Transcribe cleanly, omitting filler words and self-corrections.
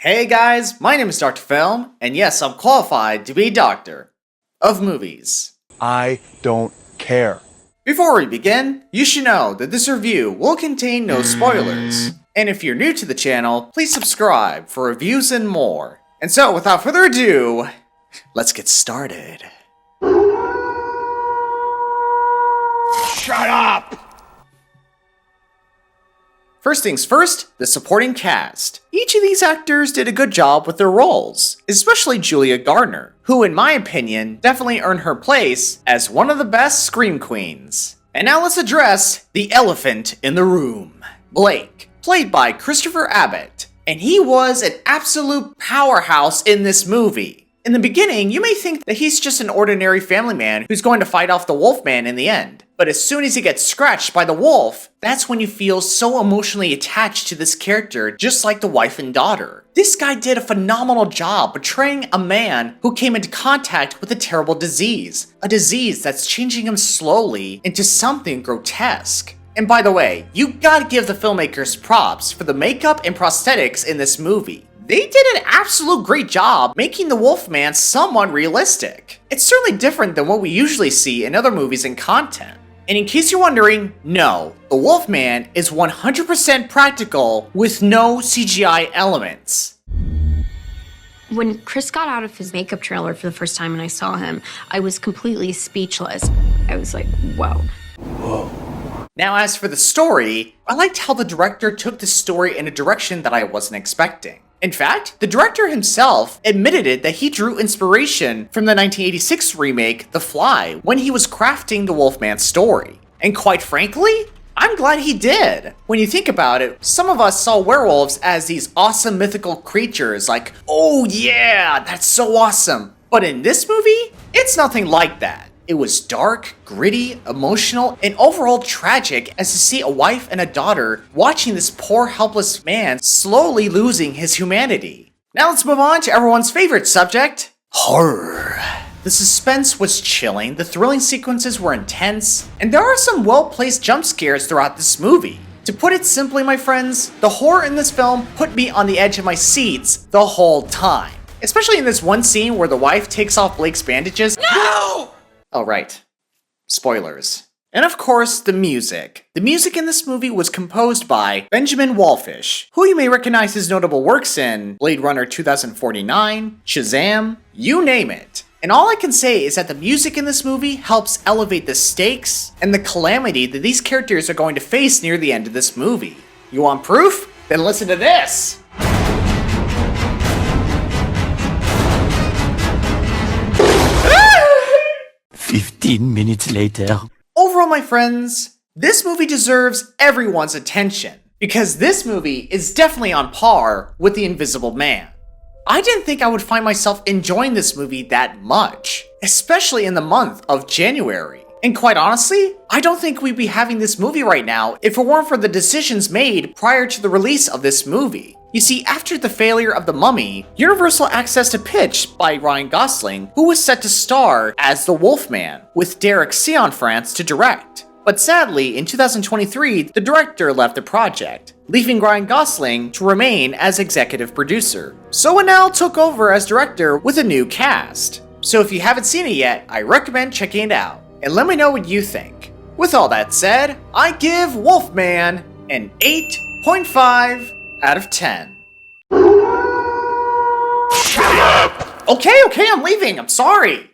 Hey guys, my name is Dr. Film, and yes, I'm qualified to be a doctor of movies. I don't care. Before we begin, you should know that this review will contain no spoilers. And if you're new to the channel, please subscribe for reviews and more. And so, without further ado, let's get started. Shut up! First things first, the supporting cast. Each of these actors did a good job with their roles, especially Julia Gardner, who in my opinion definitely earned her place as one of the best scream queens. And now let's address the elephant in the room. Blake, played by Christopher Abbott, and he was an absolute powerhouse in this movie. In the beginning, you may think that he's just an ordinary family man who's going to fight off the Wolfman in the end. But as soon as he gets scratched by the wolf, that's when you feel so emotionally attached to this character, just like the wife and daughter. This guy did a phenomenal job portraying a man who came into contact with a terrible disease. A disease that's changing him slowly into something grotesque. And by the way, you gotta give the filmmakers props for the makeup and prosthetics in this movie. They did an absolute great job making the Wolfman somewhat realistic. It's certainly different than what we usually see in other movies and content. And in case you're wondering, no, the Wolfman is 100% practical with no CGI elements. When Chris got out of his makeup trailer for the first time and I saw him, I was completely speechless. I was like, whoa. Now as for the story, I liked how the director took the story in a direction that I wasn't expecting. In fact, the director himself admitted that he drew inspiration from the 1986 remake, The Fly, when he was crafting the Wolfman story. And quite frankly, I'm glad he did. When you think about it, some of us saw werewolves as these awesome mythical creatures like, oh yeah, that's so awesome. But in this movie, it's nothing like that. It was dark, gritty, emotional, and overall tragic as to see a wife and a daughter watching this poor helpless man slowly losing his humanity. Now let's move on to everyone's favorite subject, horror. The suspense was chilling, the thrilling sequences were intense, and there are some well-placed jump scares throughout this movie. To put it simply, my friends, the horror in this film put me on the edge of my seats the whole time. Especially in this one scene where the wife takes off Blake's bandages. No! Oh, right. Spoilers. And of course, the music. The music in this movie was composed by Benjamin Wallfish, who you may recognize his notable works in Blade Runner 2049, Shazam, you name it. And all I can say is that the music in this movie helps elevate the stakes and the calamity that these characters are going to face near the end of this movie. You want proof? Then listen to this! Minutes later. Overall, my friends, this movie deserves everyone's attention, because this movie is definitely on par with The Invisible Man. I didn't think I would find myself enjoying this movie that much, especially in the month of January. And quite honestly, I don't think we'd be having this movie right now if it weren't for the decisions made prior to the release of this movie. You see, after the failure of The Mummy, Universal accessed a pitch by Ryan Gosling, who was set to star as the Wolfman, with Derek Cianfrance to direct. But sadly, in 2023, the director left the project, leaving Ryan Gosling to remain as executive producer. So Winnell took over as director with a new cast. So if you haven't seen it yet, I recommend checking it out, and let me know what you think. With all that said, I give Wolfman an 8.5 out of 10. Shut up! Okay, I'm leaving, I'm sorry.